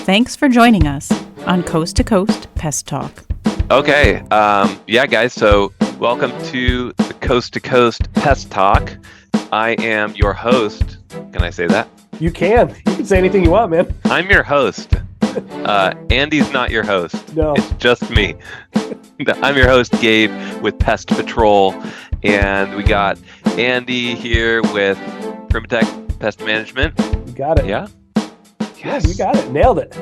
Thanks for joining us on Coast to Coast Pest Talk. Okay, yeah, guys, so welcome to the Coast to Coast Pest Talk. I am your host. Can I say that? You can. You can say anything you want, man. I'm your host. Andy's not your host. No. It's just me. I'm your host, Gabe, with Pest Patrol, and we got Andy here with Primatech Pest Management. You got it. Yeah? Yes. Yeah, you got it. Nailed it.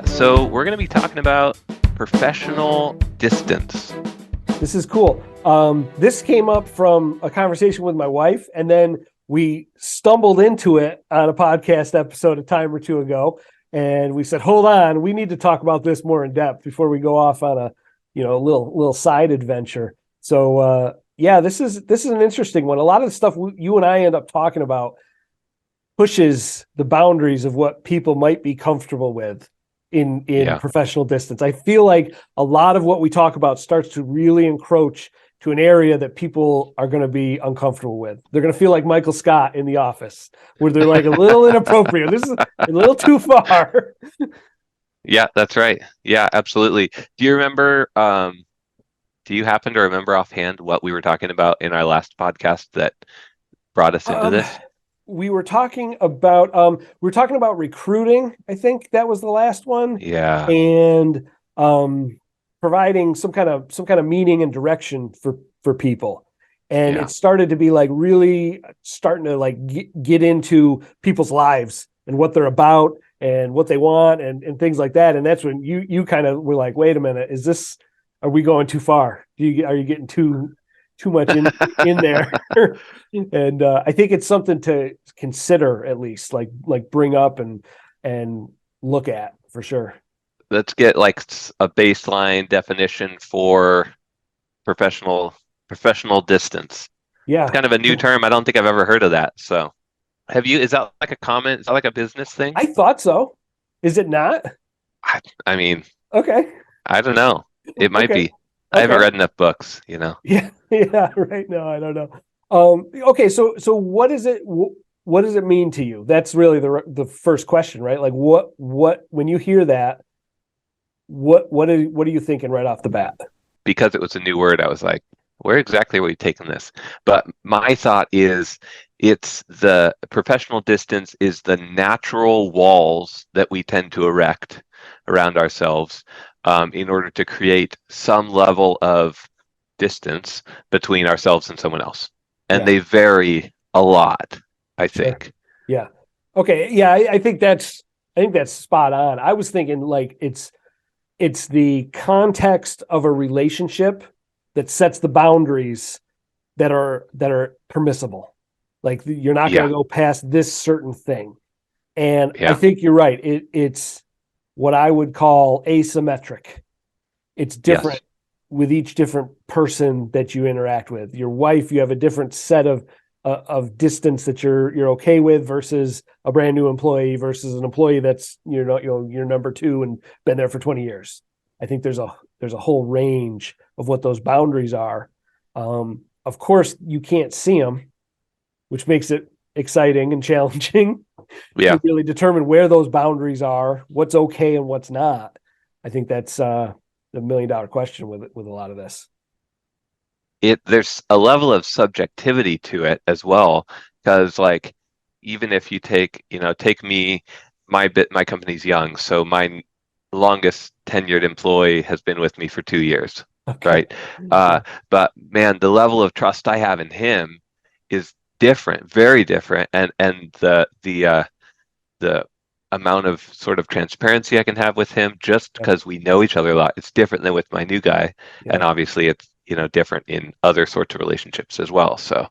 So we're going to be talking about professional distance. This is cool. This came up from a conversation with my wife, and then we stumbled into it on a podcast episode a time or two ago, and we said, "Hold on, we need to talk about this more in depth before we go off on a little side adventure." So this is an interesting one. A lot of the stuff you and I end up talking about pushes the boundaries of what people might be comfortable with in professional distance. I feel like a lot of what we talk about starts to really encroach to an area that people are going to be uncomfortable with. They're going to feel like Michael Scott in The Office, where they're like a little inappropriate. This is a little too far. Yeah, that's right. Yeah, absolutely. Do you remember, do you happen to remember offhand what we were talking about in our last podcast that brought us into this? We were talking about recruiting. I think that was the last one. Yeah. And providing some kind of meaning and direction for people. And it started to be like really starting to like get into people's lives and what they're about and what they want and things like that. And that's when you kind of were like, wait a minute, are we going too far? Are you getting too much in there? And I think it's something to consider, at least like bring up and look at for sure. Let's get like a baseline definition for professional distance. Yeah. It's kind of a new term. I don't think I've ever heard of that. So is that like a comment? Is that like a business thing? I thought so. Is it not? I mean, okay. I don't know. It might be. I haven't read enough books, Yeah, right. No, I don't know. Okay, so what is it? What does it mean to you? That's really the first question, right? Like, what when you hear that, what are you thinking right off the bat? Because it was a new word, I was like, where exactly are we taking this? But my thought is, it's the professional distance is the natural walls that we tend to erect around ourselves in order to create some level of distance between ourselves and someone else. And they vary a lot, I think. Sure. Yeah. Okay. Yeah, I think that's spot on. I was thinking like it's the context of a relationship that sets the boundaries that are permissible. Like you're not going to go past this certain thing. And I think you're right. It's what I would call asymmetric. It's different with each different person that you interact with. Your wife, you have a different set of distance that you're okay with versus a brand new employee versus an employee that's you're number two and been there for 20 years. I think there's a whole range of what those boundaries are. Of course, you can't see them, which makes it exciting and challenging. To really determine where those boundaries are, what's okay and what's not. I think that's the $1 million question with a lot of this. There's a level of subjectivity to it as well, because like even if you take me, my company's young, so my longest tenured employee has been with me for 2 years, right? But man, the level of trust I have in him is different, very different, and the amount of sort of transparency I can have with him just because we know each other a lot, it's different than with my new guy, and obviously it's different in other sorts of relationships as well. So,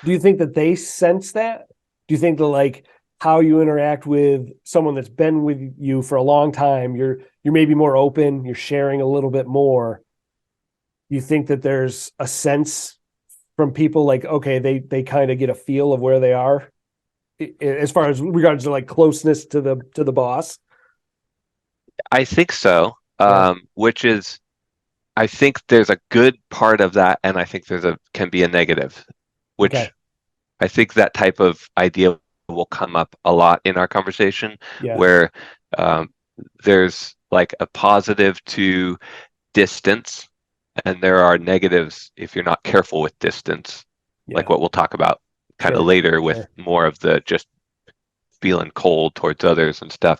do you think that they sense that? Do you think that like how you interact with someone that's been with you for a long time, you're maybe more open, you're sharing a little bit more? You think that there's a sense from people like, okay, they kind of get a feel of where they are as far as regards to like closeness to the boss? I think so. Which is, I think there's a good part of that, and I think can be a negative, which I think that type of idea will come up a lot in our conversation, Yeah. where there's like a positive to distance, and there are negatives if you're not careful with distance, like Yeah. what we'll talk about kind of Sure. later with Sure. more of the just feeling cold towards others and stuff.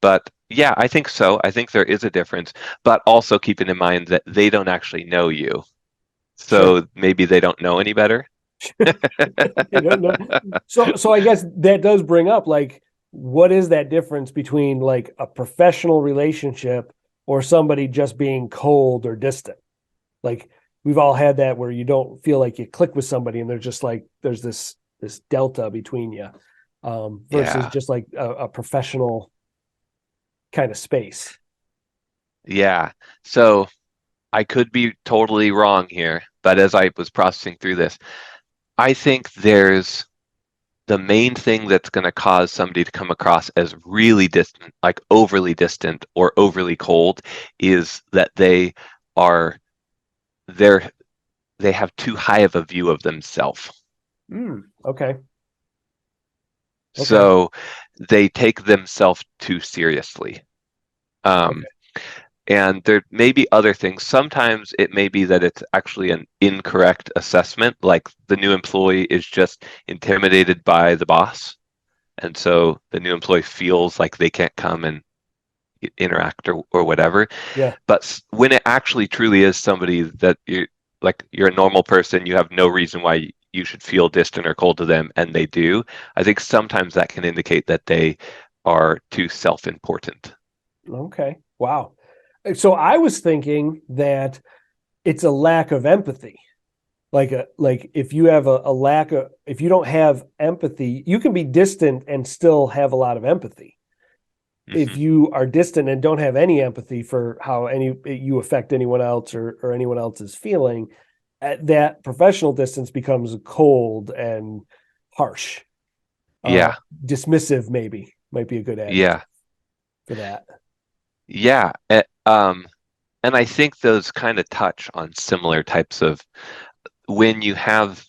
But yeah, I think so. I think there is a difference, but also keeping in mind that they don't actually know you. Sure. So maybe they don't know any better. You don't know. So I guess that does bring up, like, what is that difference between like a professional relationship or somebody just being cold or distant? Like, we've all had that where you don't feel like you click with somebody and they're just like, there's this delta between you, versus Yeah. just like a professional kind of space. Yeah. So I could be totally wrong here, but as I was processing through this, I think there's the main thing that's going to cause somebody to come across as really distant, like overly distant or overly cold, is that are they're they have too high of a view of themselves. Okay. Okay. So they take themselves too seriously. Um, Okay. And there may be other things. Sometimes it may be that it's actually an incorrect assessment, like the new employee is just intimidated by the boss. And so the new employee feels like they can't come and interact or whatever. Yeah. But when it actually truly is somebody that you're a normal person, you have no reason why you should feel distant or cold to them, and they do. I think sometimes that can indicate that they are too self-important. Okay. Wow. So I was thinking that it's a lack of empathy. Like if you have a lack of, if you don't have empathy, you can be distant and still have a lot of empathy. If Mhm. you are distant and don't have any empathy for how you affect anyone else or anyone else is feeling, that professional distance becomes cold and harsh. Uh, Yeah, Dismissive maybe might be a good adjective yeah. for that. Yeah, and I think those kind of touch on similar types of when you have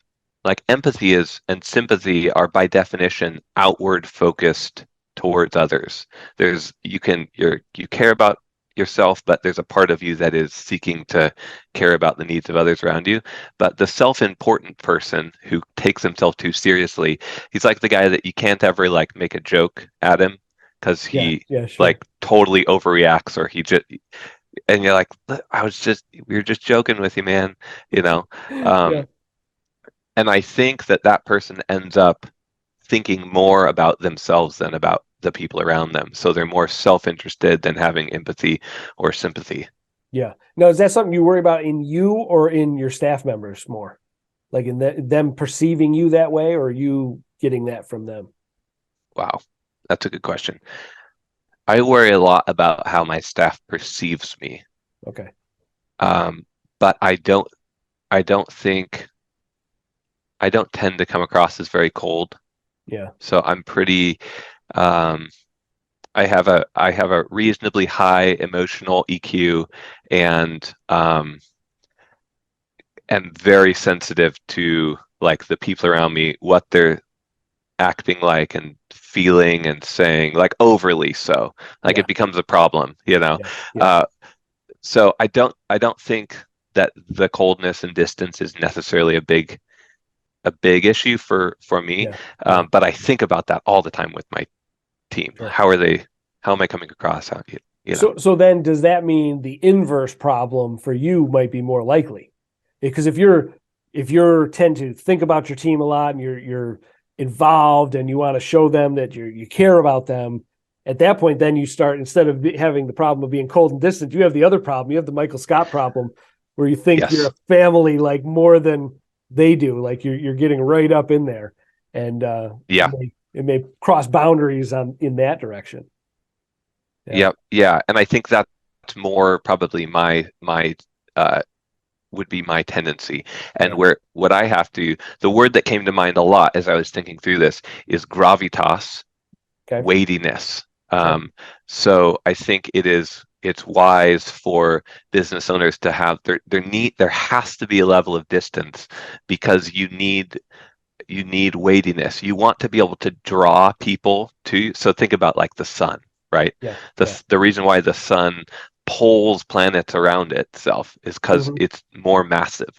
like empathy is and sympathy are by definition outward focused towards others. You care about yourself, but there's a part of you that is seeking to care about the needs of others around you. But the self-important person who takes himself too seriously, he's like the guy that you can't ever like make a joke at him because Yeah, he yeah, sure. like totally overreacts or he just and you're like, we were just joking with you, man, you know. Yeah, Um, and I think that person ends up thinking more about themselves than about the people around them. So they're more self-interested than having empathy or sympathy. yeah. Now, is that something you worry about in you or in your staff members more? Like in them perceiving you that way, or you getting that from them? Wow, that's a good question. I worry a lot about how my staff perceives me, Okay. um, but I don't think I don't tend to come across as very cold. Yeah. So I'm pretty. Um, I have a reasonably high emotional EQ and am very sensitive to like the people around me, what they're acting like and feeling and saying, like overly so. Like Yeah. it becomes a problem, you know. Yeah. Yeah. Uh, so I don't think that the coldness and distance is necessarily a big issue for me. Yeah. Yeah. But I think about that all the time with my team. Sure. How am I coming across? You know? So then does that mean the inverse problem for you might be more likely? Because if you're tend to think about your team a lot and you're involved and you want to show them that you care about them, at that point then you start, instead of having the problem of being cold and distant, you have the other problem. You have the Michael Scott problem where you think you're Yes. a family like more than they do. Like you're getting right up in there, and Yeah. it may cross boundaries in that direction. Yeah. Yep. Yeah. And I think that's more probably my uh would be my tendency. And Yeah. where what I have to the word that came to mind a lot as I was thinking through this is gravitas, Okay. weightiness. Sure. So I think it's wise for business owners to have there has to be a level of distance because You need weightiness. You want to be able to draw people to you. So think about like the sun, right? Yeah. The reason why the sun pulls planets around itself is because Mhm. it's more massive.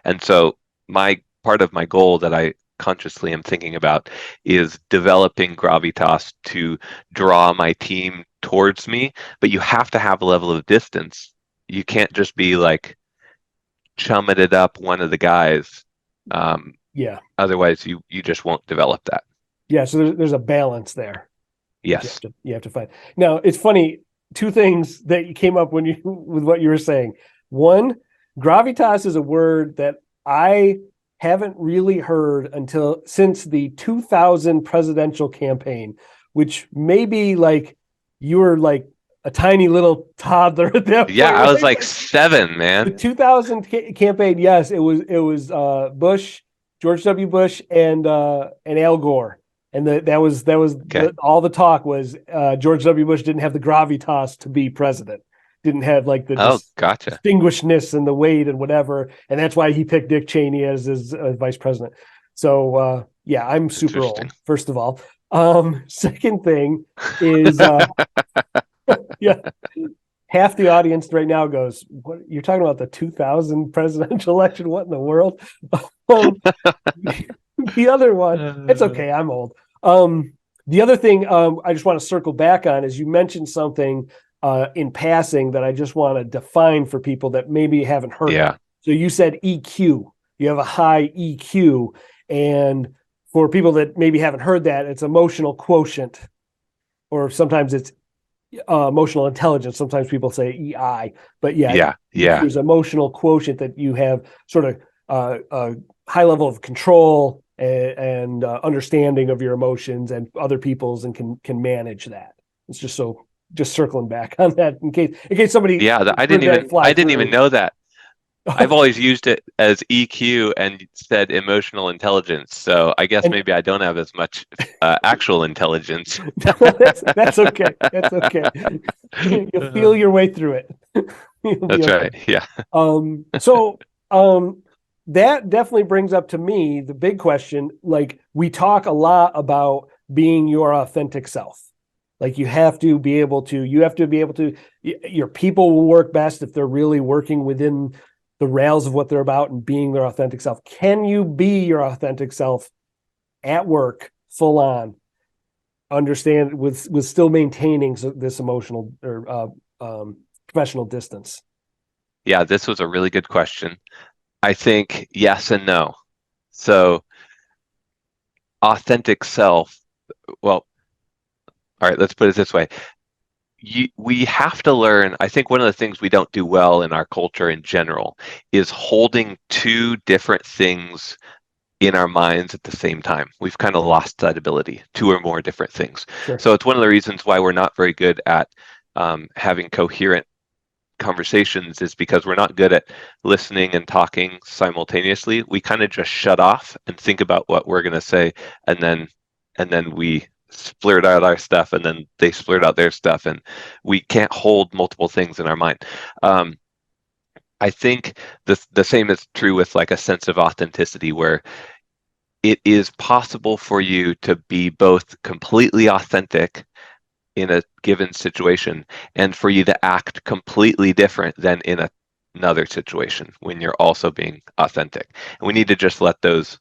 And so my part of my goal that I consciously am thinking about is developing gravitas to draw my team towards me, but you have to have a level of distance. You can't just be like chumming it up one of the guys. Yeah. Otherwise, you just won't develop that. Yeah. So there's a balance there. Yes. You have to find. Now, it's funny, two things that you came up when you with what you were saying. One, gravitas is a word that I haven't really heard until since the 2000 presidential campaign, which maybe like you were like a tiny little toddler at that Yeah, point. I was Right? like 7, The man. 2000 campaign, yes, it was Bush, George W. Bush, and Al Gore, and that was Okay. all the talk was George W. Bush didn't have the gravitas to be president, didn't have like the Oh, gotcha. distinguishedness and the weight and whatever, and that's why he picked Dick Cheney as his vice president. So yeah, I'm super old. Interesting. First of all, second thing is yeah, half the audience right now goes, "What you're talking about the 2000 presidential election? What in the world?" Um, the other one, it's okay. I'm old. The other thing I just want to circle back on is you mentioned something in passing that I just want to define for people that maybe haven't heard Yeah. of. So you said EQ. You have a high EQ, and for people that maybe haven't heard that, it's emotional quotient, or sometimes it's emotional intelligence. Sometimes people say EI, but Yeah. there's emotional quotient that you have sort of a high level of control and understanding of your emotions and other people's, and can manage that. It's just circling back on that in case somebody Yeah, I heard that fly didn't even through. know that. I've always used it as EQ and said emotional intelligence. So I guess And maybe I don't have as much actual intelligence. that's okay. That's okay. You'll feel your way through it. You'll be That's okay. right. Yeah. So that definitely brings up to me the big question. Like, we talk a lot about being your authentic self. Like, you have to be able to, your people will work best if they're really working within the rails of what they're about and being their authentic self. Can you be your authentic self at work, full on, understand with still maintaining this emotional or professional distance? Yeah, this was a really good question. I think yes and no. So authentic self, well, all right, let's put it this way. We have to learn. I think one of the things we don't do well in our culture in general is holding two different things in our minds at the same time. We've kind of lost that ability, two or more different things. Sure. So it's one of the reasons why we're not very good at having coherent conversations, is because we're not good at listening and talking simultaneously. We kind of just shut off and think about what we're going to say, and then we splurt out our stuff, and then they splurt out their stuff, and we can't hold multiple things in our mind. I think the same is true with like a sense of authenticity, where it is possible for you to be both completely authentic in a given situation and for you to act completely different than in another situation when you're also being authentic. And we need to just let those,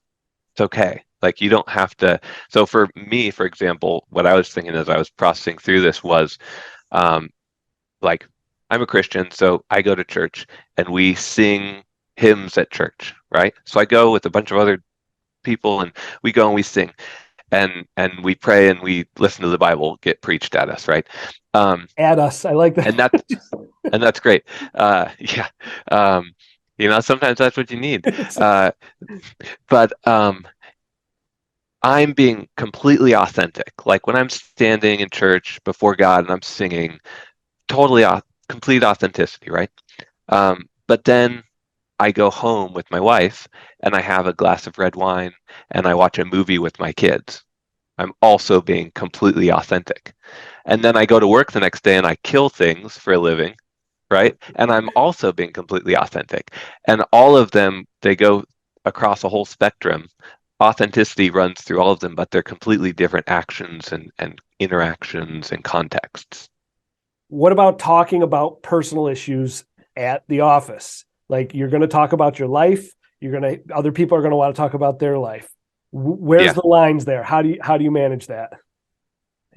it's okay. Like, you don't have to. So for me, for example, what I was thinking as I was processing through this was like, I'm a Christian, so I go to church and we sing hymns at church, right? So I go with a bunch of other people and we go and we sing and we pray and we listen to the Bible get preached at us, right? At us, I like that. And that's great. Yeah. Sometimes that's what you need. But I'm being completely authentic. Like, when I'm standing in church before God and I'm singing, complete authenticity, right? But then I go home with my wife and I have a glass of red wine and I watch a movie with my kids. I'm also being completely authentic. And then I go to work the next day and I kill things for a living, right? And I'm also being completely authentic. And all of them, they go across a whole spectrum authenticity runs through all of them, but they're completely different actions and interactions and contexts. What about talking about personal issues at the office? Like, you're going to talk about your life. Other people are going to want to talk about their life. Where's Yeah. the lines there? How do you manage that?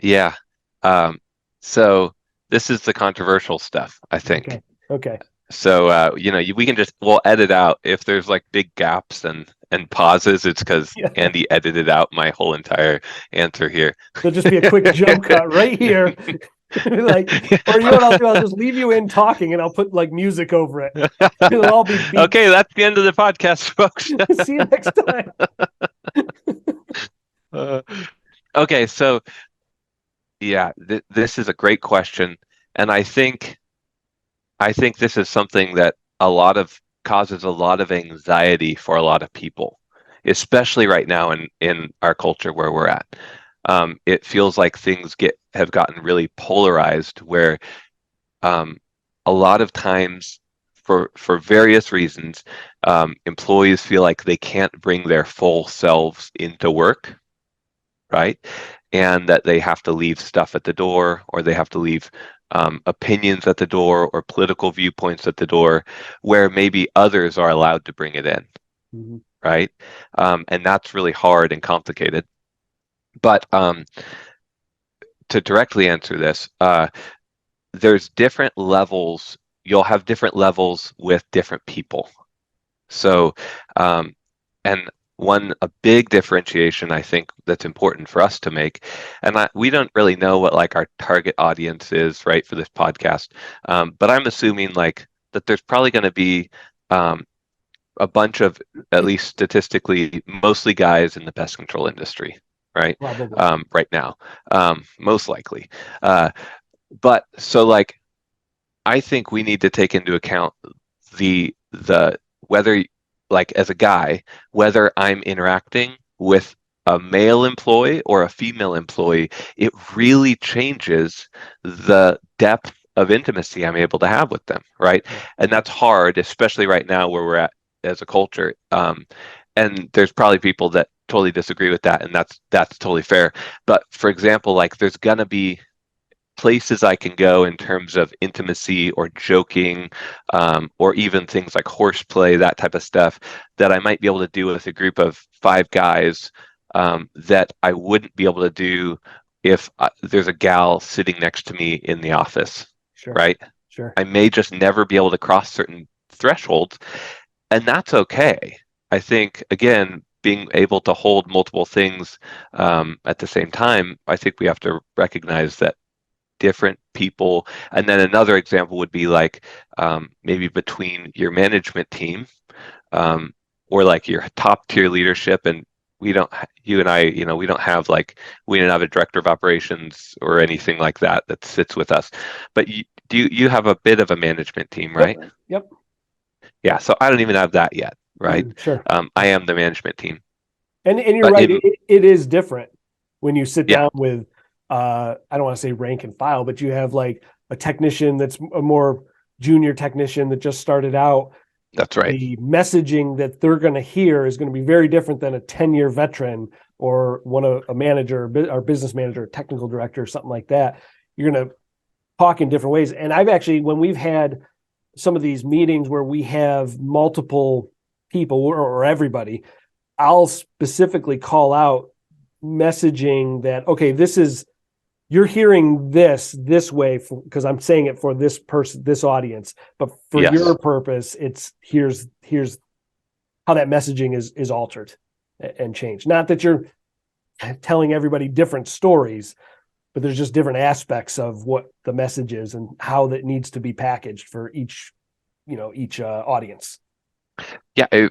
Yeah. So this is the controversial stuff, I think. Okay. So we'll edit out if there's like big gaps and pauses. It's because Yeah. Andy edited out my whole entire answer here. There'll just be a quick jump cut right here. Like, or you know what I'll do? I'll just leave you in talking and I'll put like music over it. It'll all be beats. Okay, that's the end of the podcast, folks. See you next time. Okay, so yeah, this is a great question, and I think this is something that causes a lot of anxiety for a lot of people, especially right now in our culture where we're at. It feels like things have gotten really polarized, where a lot of times, for various reasons, employees feel like they can't bring their full selves into work, right? And that they have to leave stuff at the door, or they have to leave opinions at the door, or political viewpoints at the door, where maybe others are allowed to bring it in, Mm-hmm. right? And that's really hard and complicated. But to directly answer this, there's different levels. You'll have different levels with different people. So, and a big differentiation I think that's important for us to make, and we don't really know what like our target audience is, right, for this podcast, but I'm assuming like that there's probably going to be a bunch of, at least statistically, mostly guys in the pest control industry, right? Probably. Right now, most likely. But so like, I think we need to take into account the whether, like as a guy, whether I'm interacting with a male employee or a female employee, it really changes the depth of intimacy I'm able to have with them, right? And that's hard, especially right now where we're at as a culture. And there's probably people that totally disagree with that, and that's totally fair. But for example, like there's gonna be places I can go in terms of intimacy or joking, or even things like horseplay, that type of stuff, that I might be able to do with a group of 5 guys, that I wouldn't be able to do if there's a gal sitting next to me in the office, Sure. right? Sure. I may just never be able to cross certain thresholds, and that's okay. I think, again, being able to hold multiple things at the same time, I think we have to recognize that different people. And then another example would be like maybe between your management team, or like your top tier leadership, and you and I, we don't have a director of operations or anything like that sits with us, but you have a bit of a management team, right? Yep. Yeah, so I don't even have that yet, right? Sure. I am the management team. And you're But right, it is different when you sit Yeah. down with I don't want to say rank and file, but you have like a technician that's a more junior technician that just started out. That's right. The messaging that they're going to hear is going to be very different than a 10-year veteran or a manager or business manager, or technical director, or something like that. You're going to talk in different ways. And I've actually, when we've had some of these meetings where we have multiple people or everybody, I'll specifically call out messaging that, okay, you're hearing this way because I'm saying it for this person, this audience, but for Yes. your purpose, it's here's how that messaging is altered and changed. Not that you're telling everybody different stories, but there's just different aspects of what the message is and how that needs to be packaged for each audience. Yeah,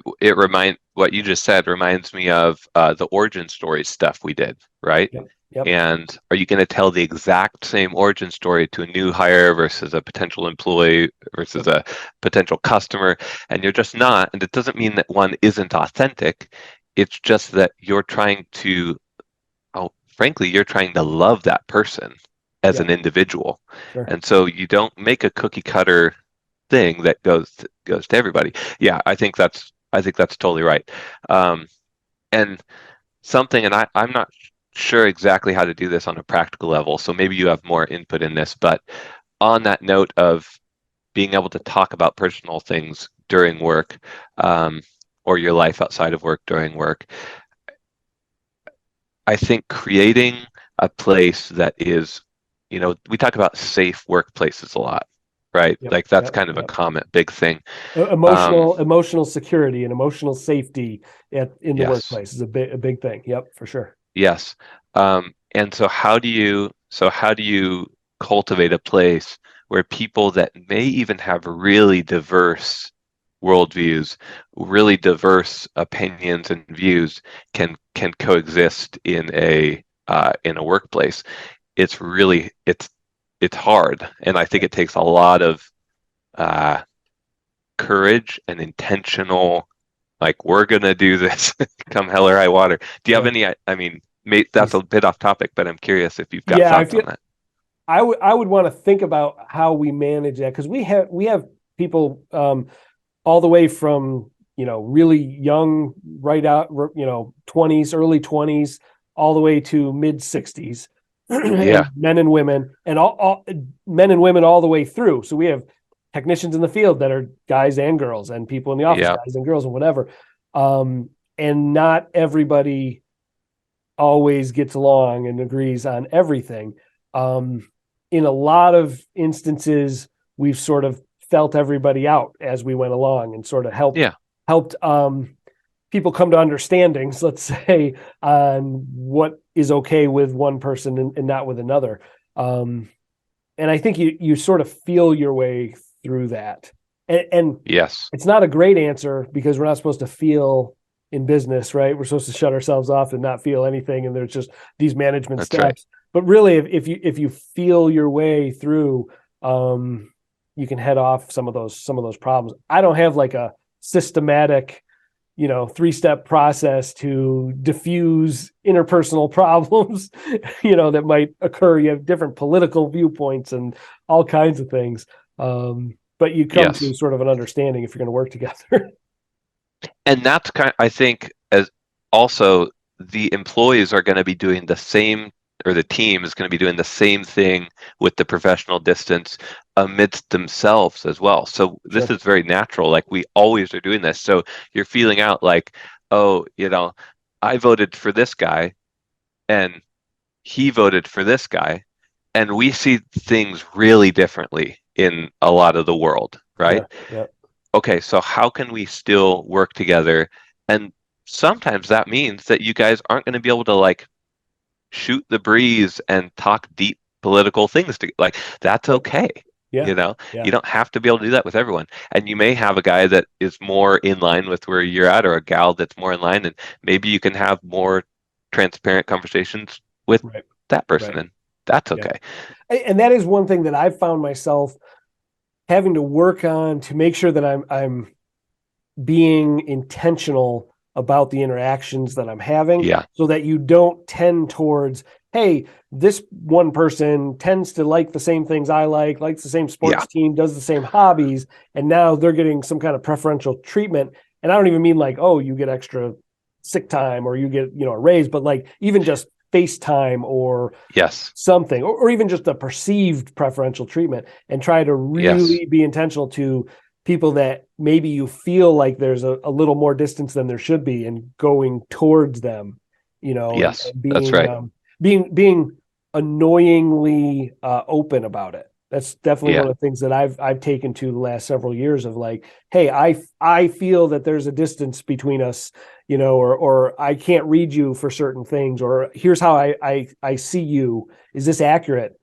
what you just said reminds me of the origin story stuff we did, right? Yep. And are you going to tell the exact same origin story to a new hire versus a potential employee versus a potential customer? And you're just not. And it doesn't mean that one isn't authentic. It's just that you're trying to, frankly, you're trying to love that person as an individual. Sure. And so you don't make a cookie cutter thing that goes to everybody. Yeah, I think that's totally right. and something, and I'm not sure exactly how to do this on a practical level, so maybe you have more input in this, but on that note of being able to talk about personal things during work, or your life outside of work during work, I think creating a place that is, we talk about safe workplaces a lot, right? Yep, Like that's yep, kind of a yep. common big thing. Um, Emotional security and emotional safety in the yes, workplace is a big thing. Yep, for sure. yes. And so how do you cultivate a place where people that may even have really diverse worldviews, really diverse opinions and views can coexist in a workplace? It's hard, and I think it takes a lot of uh, courage and intentional, like, we're gonna do this come hell or high water. Do you have Yeah. any, I mean, that's a bit off topic, but I'm curious if you've got Yeah, I thoughts feel on that. I would want to think about how we manage that, because we have people all the way from really young, right out 20s, early 20s, all the way to mid 60s, and Yeah, men and women, and all men and women all the way through. So we have technicians in the field that are guys and girls, and people in the office, yeah, guys and girls, and whatever. And not everybody always gets along and agrees on everything. Um, in a lot of instances, we've sort of felt everybody out as we went along, and sort of yeah, helped people come to understandings, let's say, on what is okay with one person and not with another. Um, and I think you sort of feel your way through that. And yes, it's not a great answer, because we're not supposed to feel in business, right? We're supposed to shut ourselves off and not feel anything, and there's just these management that's right. steps. But really, if you feel your way through, you can head off some of those problems. I don't have like a systematic, 3-step process to diffuse interpersonal problems, that might occur. You have different political viewpoints and all kinds of things. But you come to Yes. sort of an understanding if you're going to work together. And that's I think, as also the employees are going to be doing the same, or the team is going to be doing the same thing with the professional distance amidst themselves as well. So this Sure. is very natural. Like, we always are doing this. So you're feeling out like, oh, I voted for this guy and he voted for this guy, and we see things really differently in a lot of the world, Yeah. right? Yeah. Okay, so how can we still work together? And sometimes that means that you guys aren't going to be able to, like, shoot the breeze and talk deep political things like, that's Yep. okay. Yeah. You know, Yeah. you don't have to be able to do that with everyone. And you may have a guy that is more in line with where you're at, or a gal that's more in line, and maybe you can have more transparent conversations with Right. that person, Right. and that's Yeah. okay. And that is one thing that I've found myself having to work on, to make sure that I'm being intentional about the interactions that I'm having, Yeah, so that you don't tend towards, hey, this one person tends to like the same things I likes the same yeah, sports team, does the same hobbies, and now they're getting some kind of preferential treatment. And I don't even mean like, oh, you get extra sick time, or you get, a raise, but like even just FaceTime or yes, something, or even just a perceived preferential treatment, and try to yes, really be intentional to people that maybe you feel like there's a little more distance than there should be, and going towards them, and, yes, and that's being right. being annoyingly open about it. That's definitely Yeah, one of the things that I've taken to the last several years, of like, hey, I feel that there's a distance between us, or I can't read you for certain things, or here's how I see you. Is this accurate?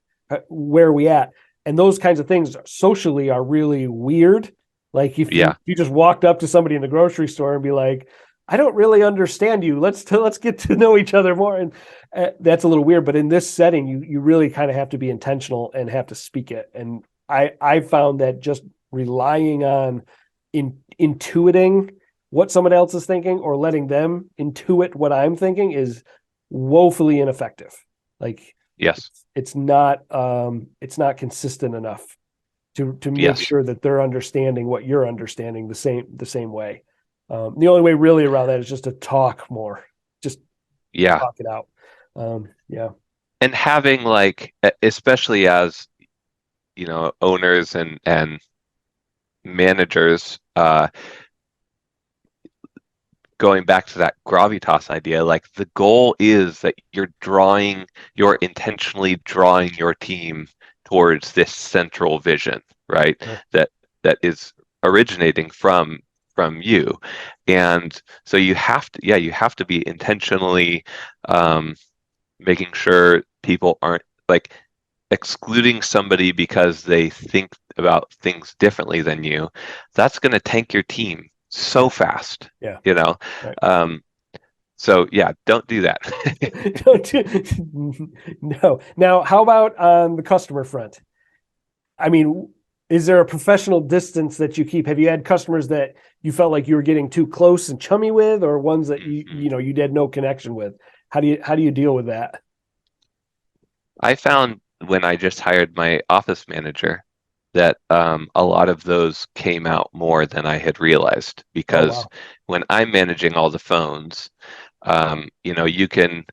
Where are we at? And those kinds of things socially are really weird. Like if you yeah, you just walked up to somebody in the grocery store and be like, I don't really understand you. Let's get to know each other more. And that's a little weird. But in this setting, you really kind of have to be intentional and have to speak it. And I found that just relying on intuiting what someone else is thinking, or letting them intuit what I'm thinking, is woefully ineffective. Like yes, it's not consistent enough to make yes. sure that they're understanding what you're understanding the same way. The only way really around that is just to talk more. Yeah. talk it out. Yeah. And having like, especially as, owners and managers, going back to that gravitas idea, like the goal is that you're intentionally drawing your team towards this central vision, right? Yeah. That is originating from you. And so you have to be intentionally making sure people aren't like excluding somebody because they think about things differently than you. That's going to tank your team so fast. Yeah. Right. So yeah, don't do that. No. Now, how about on the customer front? I mean, is there a professional distance that you keep? Have you had customers that you felt like you were getting too close and chummy with, or ones that you had no connection with? How do you deal with that? I found when I just hired my office manager that a lot of those came out more than I had realized, Oh, because wow. when I'm managing all the phones, you can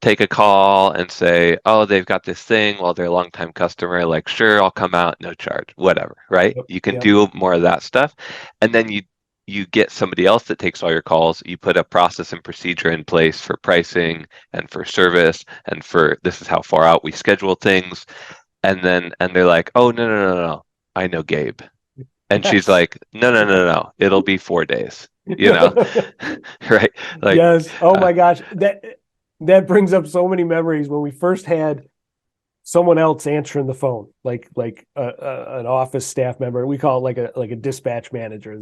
take a call and say, oh, they've got this thing. Well, they're a longtime customer. Like, sure, I'll come out, no charge, whatever, right? Yep. You can Yep. do more of that stuff. And then you get somebody else that takes all your calls. You put a process and procedure in place for pricing and for service and for this is how far out we schedule things. And they're like, oh, no, I know Gabe. And she's Yes. like, no, it'll be 4 days, right? Like, Yes. Oh my gosh. That brings up so many memories when we first had someone else answering the phone, like an office staff member. We call it like a dispatch manager,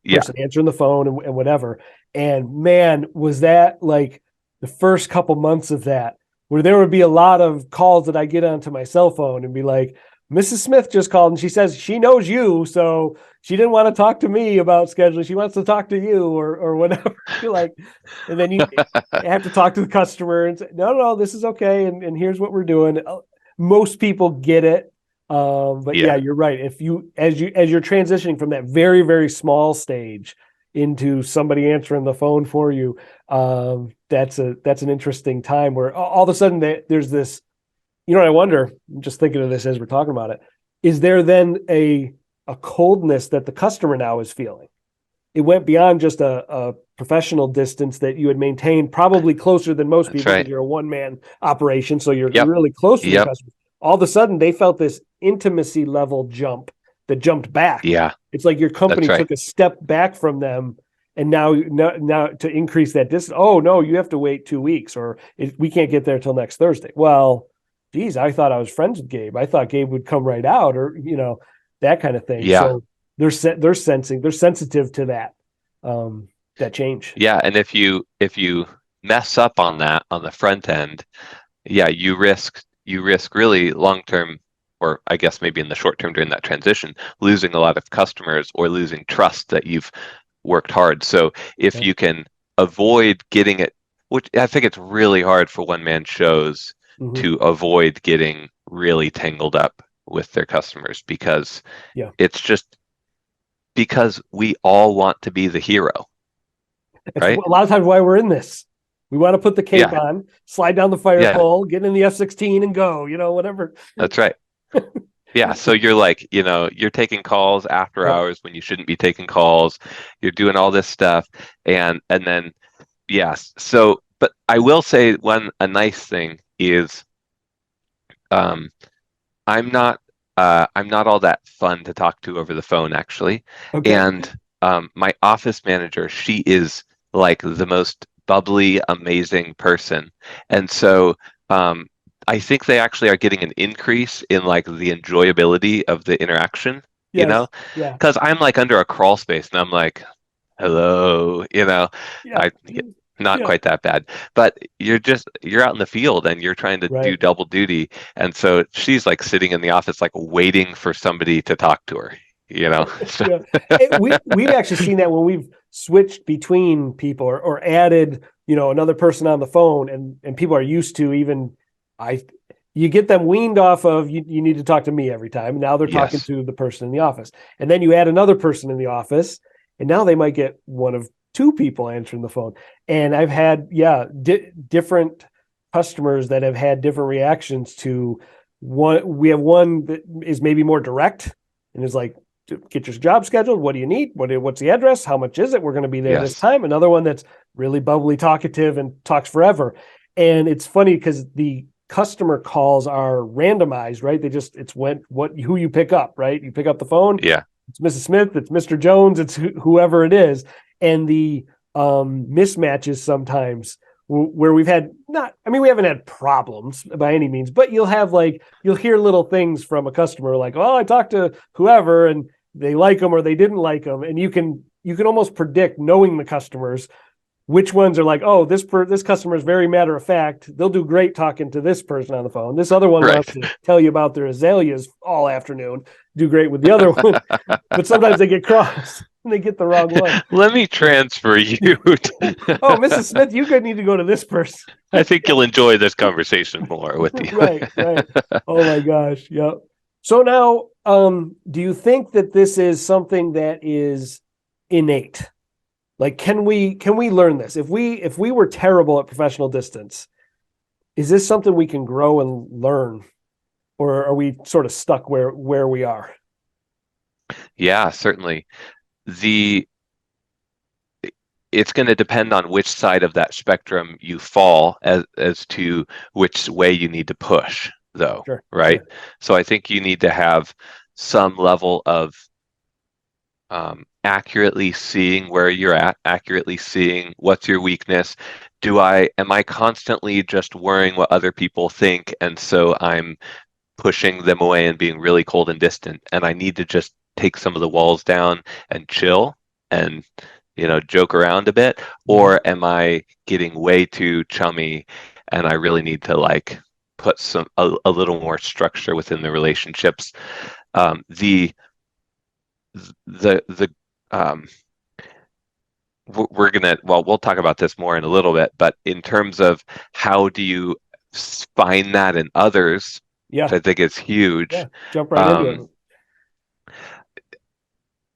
yeah, person answering the phone and whatever. And man, was that like the first couple months of that, where there would be a lot of calls that I get onto my cell phone and be like, Mrs. Smith just called and she says she knows you, so she didn't want to talk to me about scheduling. She wants to talk to you or whatever. You're like, and then you have to talk to the customer and say, no, this is okay, and here's what we're doing. Most people get it, but yeah, you're right. If you as you're transitioning from that very very small stage into somebody answering the phone for you, that's an interesting time where all of a sudden there's this. I wonder, I'm just thinking of this as we're talking about it. Is there then a coldness that the customer now is feeling? It went beyond just a professional distance that you had maintained, probably closer than most that's people right. because you're a one-man operation, so you're Yep. really close to the Yep. customer. All of a sudden, they felt this intimacy level jump that jumped back. Yeah. It's like your company That's right. took a step back from them, and now to increase that distance. Oh no, you have to wait 2 weeks, or we can't get there till next Thursday. Well, geez, I thought I was friends with Gabe. I thought Gabe would come right out, or that kind of thing. Yeah. So they're sensitive to that change. Yeah. And if you mess up on that on the front end, yeah, you risk really long term, or I guess maybe in the short term during that transition, losing a lot of customers or losing trust that you've worked hard. So if you can avoid getting it, which I think it's really hard for one man shows to avoid getting really tangled up with their customers, because it's just because we all want to be the hero, right? A lot of times why we're in this. We want to put the cape on, slide down the fire pole, get in the F-16 and go, whatever. That's right. Yeah. So you're like, you're taking calls after hours when you shouldn't be taking calls. You're doing all this stuff. And then, yes. So, but I will say a nice thing is, I'm not all that fun to talk to over the phone, actually. Okay. And my office manager, she is like the most bubbly, amazing person. And so I think they actually are getting an increase in like the enjoyability of the interaction, Yeah. because I'm like under a crawl space and I'm like, hello, not quite that bad, but you're out in the field and you're trying to do double duty. And so she's like sitting in the office, like waiting for somebody to talk to her, So, we've actually seen that when we've switched between people or added, another person on the phone, and people are used to you get them weaned off of you need to talk to me every time. Now they're talking to the person in the office, and then you add another person in the office, and now they might get one of two people answering the phone. And I've had, different customers that have had different reactions to one. We have one that is maybe more direct and is like, get your job scheduled. What do you need? What's the address? How much is it? We're going to be there this time. Another one that's really bubbly, talkative, and talks forever. And it's funny because the customer calls are randomized, right? Who you pick up, right? You pick up the phone. Yeah. It's Mrs. Smith, it's Mr. Jones, it's whoever it is. And the mismatches sometimes where we haven't had problems by any means, but you'll hear little things from a customer like, oh, I talked to whoever and they like them or they didn't like them. And you can almost predict, knowing the customers, which ones are like, oh, this customer is very matter of fact. They'll do great talking to this person on the phone. This other one wants to tell you about their azaleas all afternoon. Do great with the other one. But sometimes they get cross and they get the wrong one. Let me transfer you. Oh, Mrs. Smith, you could need to go to this person. I think you'll enjoy this conversation more with you. Right. Oh my gosh. Yep. So now, do you think that this is something that is innate? Like, can we learn this? If we were terrible at professional distance, is this something we can grow and learn, or are we sort of stuck where we are? Yeah, certainly. It's going to depend on which side of that spectrum you fall as to which way you need to push, though. Sure, right? Sure. So I think you need to have some level of accurately seeing where you're at, accurately seeing what's your weakness. Am I constantly just worrying what other people think, and so I'm pushing them away and being really cold and distant, and I need to just take some of the walls down and chill and joke around a bit? Or am I getting way too chummy and I really need to put a little more structure within the relationships? We'll talk about this more in a little bit, but in terms of how do you find that in others, which I think is huge. Jump right into it.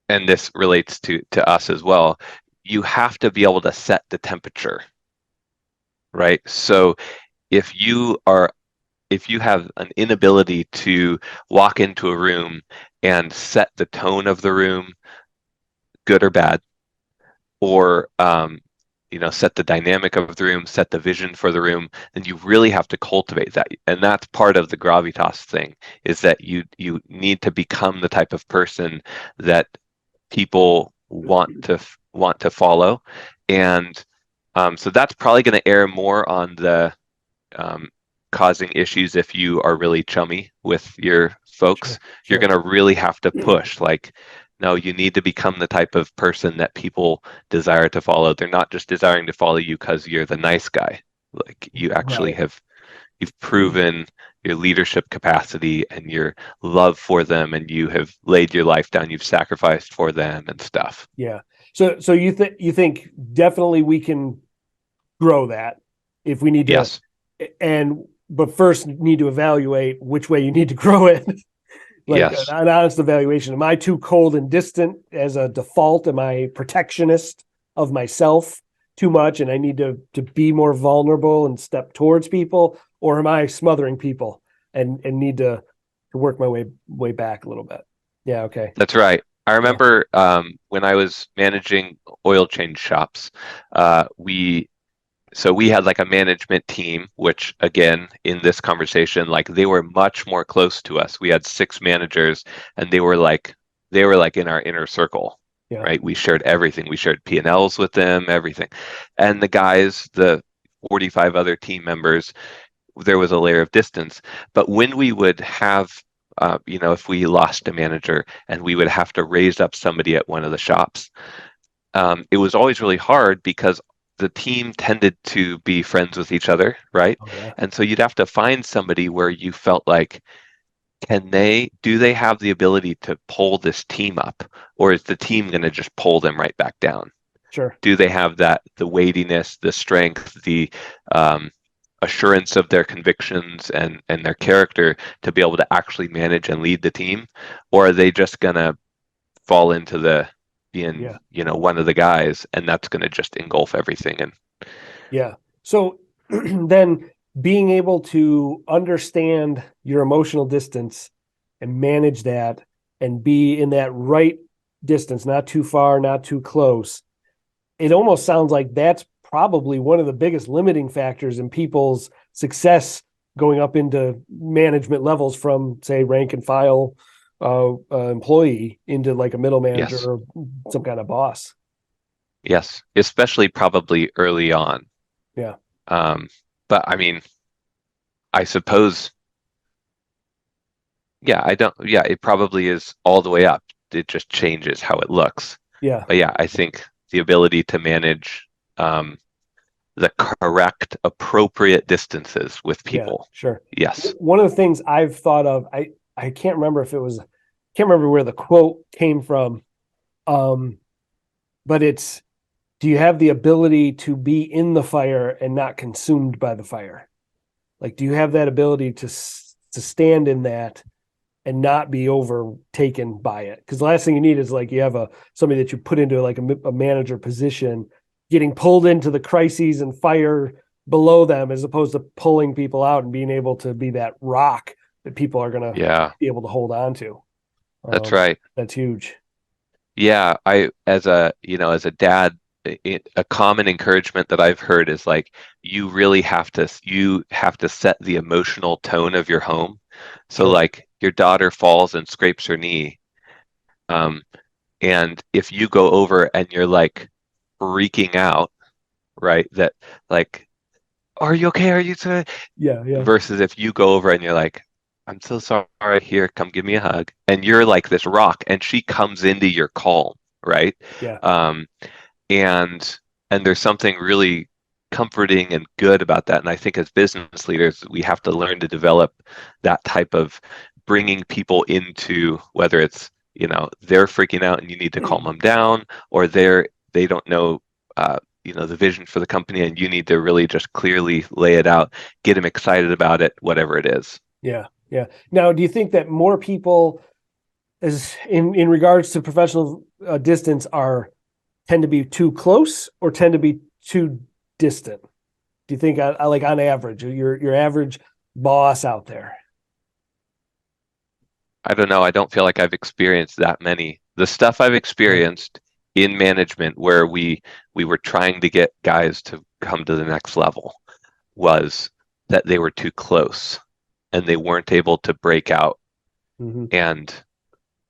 And this relates to us as well. You have to be able to set the temperature, right? So if you have an inability to walk into a room and set the tone of the room, good or bad, or set the dynamic of the room, set the vision for the room, then you really have to cultivate that. And that's part of the gravitas thing, is that you need to become the type of person that people want to follow. And so that's probably going to err more on the causing issues if you are really chummy with your folks. Sure. You're going to really have to push, no, you need to become the type of person that people desire to follow. They're not just desiring to follow you because you're the nice guy. You actually you've proven your leadership capacity and your love for them, and you have laid your life down. You've sacrificed for them and stuff. Yeah. So you think definitely we can grow that if we need to. Yes. But first need to evaluate which way you need to grow it. Yes. An honest evaluation. Am I too cold and distant as a default? Am I protectionist of myself too much and I need to be more vulnerable and step towards people? Or am I smothering people and need to work my way back a little bit? Yeah, okay. That's right. I remember when I was managing oil change shops, we had a management team, which again, in this conversation, they were much more close to us. We had 6 managers and they were in our inner circle, right? We shared everything. We shared P&Ls with them, everything. And the guys, the 45 other team members, there was a layer of distance. But when we would have, if we lost a manager and we would have to raise up somebody at one of the shops, it was always really hard because the team tended to be friends with each other, right? Okay. And so you'd have to find somebody where you felt like, do they have the ability to pull this team up, or is the team going to just pull them right back down? Sure. Do they have the weightiness, the strength, the assurance of their convictions and their character to be able to actually manage and lead the team? Or are they just going to fall into the being, Yeah. one of the guys, and that's going to just engulf everything. And Yeah. So then being able to understand your emotional distance and manage that and be in that right distance, not too far, not too close, it almost sounds like that's probably one of the biggest limiting factors in people's success going up into management levels from, say, rank and file employee into like a middle manager yes, or some kind of boss. yes, especially probably early on. Yeah. Um, but I mean, I suppose, yeah, it probably is all the way up. It just changes how it looks. Yeah. But yeah, I think the ability to manage um, the correct, appropriate distances with Yeah. people. Sure. Yes. One of the things I've thought of, I can't remember if it was, can't remember where the quote came from. But it's, do you have the ability to be in the fire and not consumed by the fire? Like, do you have that ability to stand in that and not be overtaken by it? Because the last thing you need is like you have somebody that you put into like a manager position, getting pulled into the crises and fire below them, as opposed to pulling people out and being able to be that rock that people are going to Yeah, be able to hold on to. that's right. That's huge. Yeah, as a dad, a common encouragement that I've heard is like you have to set the emotional tone of your home. So Sure. like your daughter falls and scrapes her knee, um, and if you go over and you're like freaking out, right? That like, are you okay? Are you so-" Yeah. Yeah. Versus if you go over and you're like, I'm so sorry, here, come give me a hug. And you're like this rock, and she comes into your calm, right? Yeah. Um, and there's something really comforting and good about that. And I think as business leaders, we have to learn to develop that type of bringing people into, whether it's, they're freaking out and you need to calm them down, or they don't know the vision for the company and you need to really just clearly lay it out, get them excited about it, whatever it is. Yeah. Yeah. Now, do you think that more people, as in regards to professional distance, tend to be too close or tend to be too distant? Do you think, I like on average, your average boss out there? I don't know. I don't feel like I've experienced that many. The stuff I've Yeah. experienced in management where we were trying to get guys to come to the next level was that they were too close and they weren't able to break out. Mm-hmm. And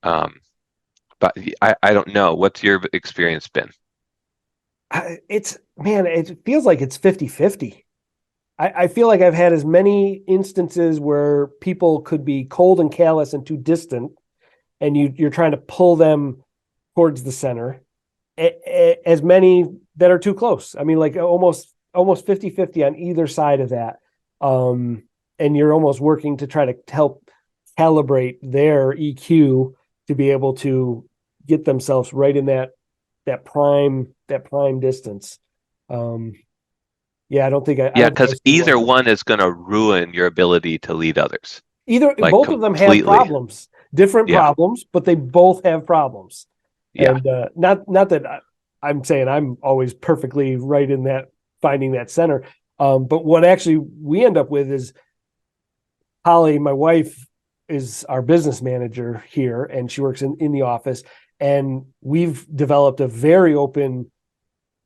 but I don't know. What's your experience been? It feels like it's 50-50. I feel like I've had as many instances where people could be cold and callous and too distant, and you're trying to pull them towards the center, as many that are too close. I mean, like almost 50-50 on either side of that. And you're almost working to try to help calibrate their EQ to be able to get themselves right in that prime distance. Yeah, I don't think I Yeah, don't think I because see either one. one is going to ruin your ability to lead others, like Both of them have completely. problems, different Yeah, problems, but they both have problems. yeah, And not that I'm saying I'm always perfectly right in that finding that center. But what actually we end up with is Holly, my wife, is our business manager here, and she works in the office. And we've developed a very open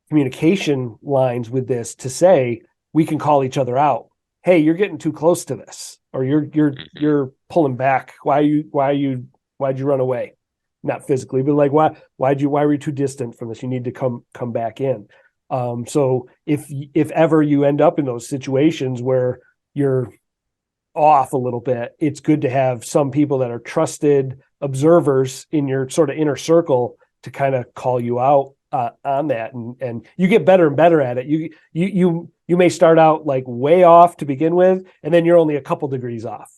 communication lines with this to say we can call each other out. Hey, you're getting too close to this, or you're pulling back. Why'd you run away? Not physically, but like why were you too distant from this? You need to come back in. So if ever you end up in those situations where you're off a little bit, it's good to have some people that are trusted observers in your sort of inner circle to kind of call you out on that, and you get better and better at it. You may start out like way off to begin with, and then you're only a couple degrees off.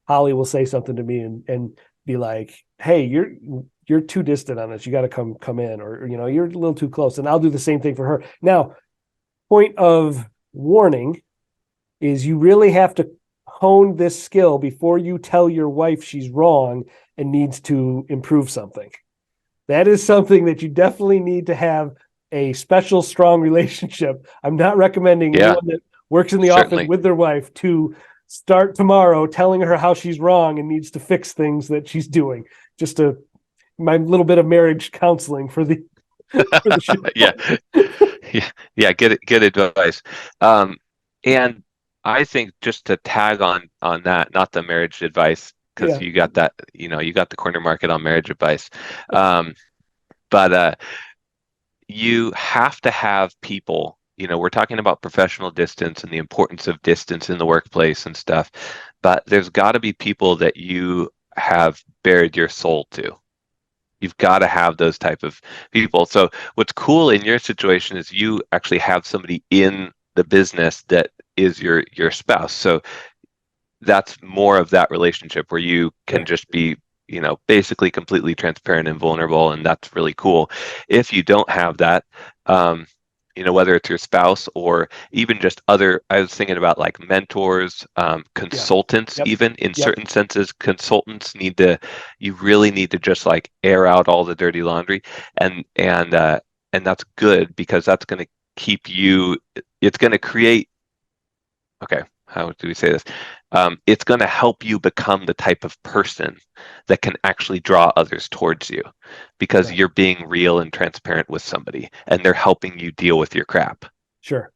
Holly will say something to me and be like, "Hey, you're too distant on this. You got to come in, or you're a little too close." And I'll do the same thing for her. Now, point of warning is you really have to hone this skill before you tell your wife she's wrong and needs to improve something. that is something that you definitely need to have a special, strong relationship. I'm not recommending Yeah, anyone that works in the certainly. office with their wife to start tomorrow telling her how she's wrong and needs to fix things that she's doing. Just my little bit of marriage counseling for the show. Yeah. Yeah, good advice. And I think just to tag on that, not the marriage advice, because Yeah. you got that, you got the corner market on marriage advice. But you have to have people, we're talking about professional distance and the importance of distance in the workplace and stuff, but there's got to be people that you have bared your soul to. You've got to have those type of people. So what's cool in your situation is you actually have somebody in the business that is your spouse. So that's more of that relationship where you can just be, basically completely transparent and vulnerable, and that's really cool. If you don't have that, whether it's your spouse or even just other, I was thinking about like mentors, consultants, Yep. even in Yep. certain senses, consultants you really need to just like air out all the dirty laundry, and that's good because that's going to keep you, it's going to create, okay, how do we say this? It's going to help you become the type of person that can actually draw others towards you because Right. you're being real and transparent with somebody and they're helping you deal with your crap. Sure.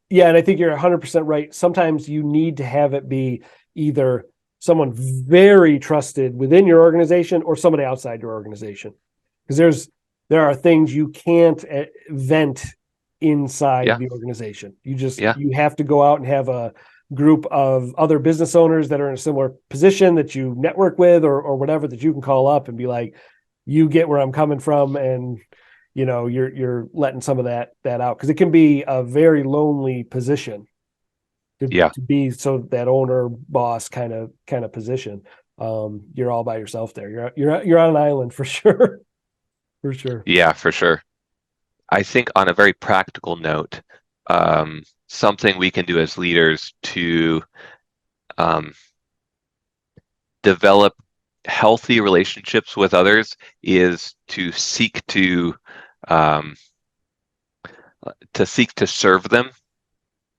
Yeah, and I think you're 100% right. Sometimes you need to have it be either someone very trusted within your organization or somebody outside your organization, because there are things you can't vent inside Yeah. the organization. You have to go out and have a group of other business owners that are in a similar position that you network with or whatever, that you can call up and be like, you get where I'm coming from, and you're letting some of that out, because it can be a very lonely position to be, so that owner boss kind of position. You're all by yourself there. You're on an island for sure. For sure. Yeah, for sure. I think on a very practical note, something we can do as leaders to develop healthy relationships with others is to seek to serve them,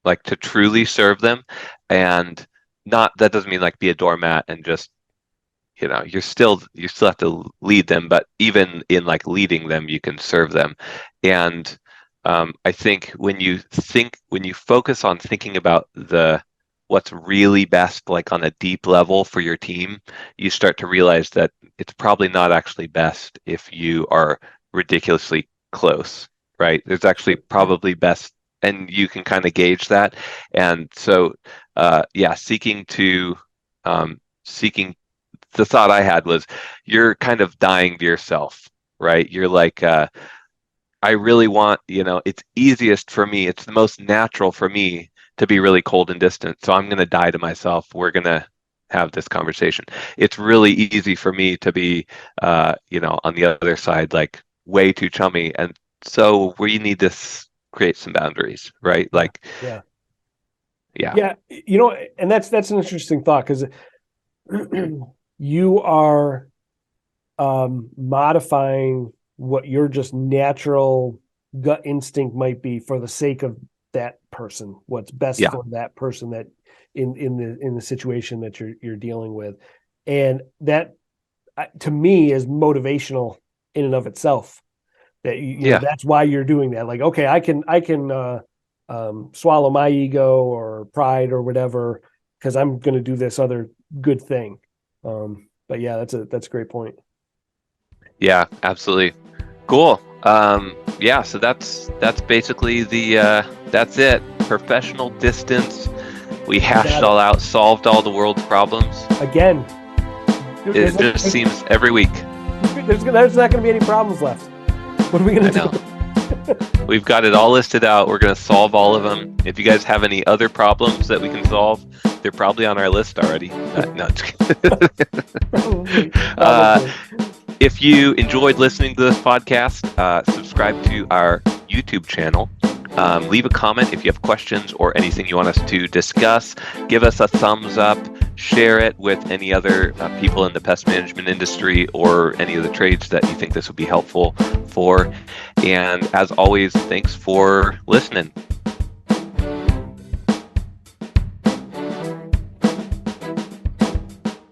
like to truly serve them, and not, that doesn't mean like be a doormat and just, you still have to lead them, but even in like leading them, you can serve them. And I think when you focus on thinking about what's really best, like on a deep level for your team, you start to realize that it's probably not actually best if you are ridiculously close, right? There's actually probably best, and you can kind of gauge that. And so, seeking the thought I had was, you're kind of dying to yourself, right? You're like, I really want, it's easiest for me, it's the most natural for me to be really cold and distant. So I'm going to die to myself. We're going to have this conversation. It's really easy for me to be, on the other side, like way too chummy. And so we need to create some boundaries, right? Like, Yeah. Yeah. And that's an interesting thought, because you are modifying what your just natural gut instinct might be for the sake of that person, what's best for that person that in the situation that you're dealing with. And that, to me, is motivational in and of itself, that that's why you're doing that. Like, okay, I can swallow my ego or pride or whatever, because I'm going to do this other good thing. But yeah, that's a great point. Yeah, absolutely. Cool. So that's basically that's it. Professional distance. We hashed it all out, solved all the world's problems. Again, it just seems every week. There's not going to be any problems left. What are we going to do? We've got it all listed out. We're going to solve all of them. If you guys have any other problems that we can solve, they're probably on our list already. No, just kidding. Probably. If you enjoyed listening to this podcast, subscribe to our YouTube channel. Leave a comment if you have questions or anything you want us to discuss. Give us a thumbs up. Share it with any other people in the pest management industry or any of the trades that you think this would be helpful for. And as always, thanks for listening.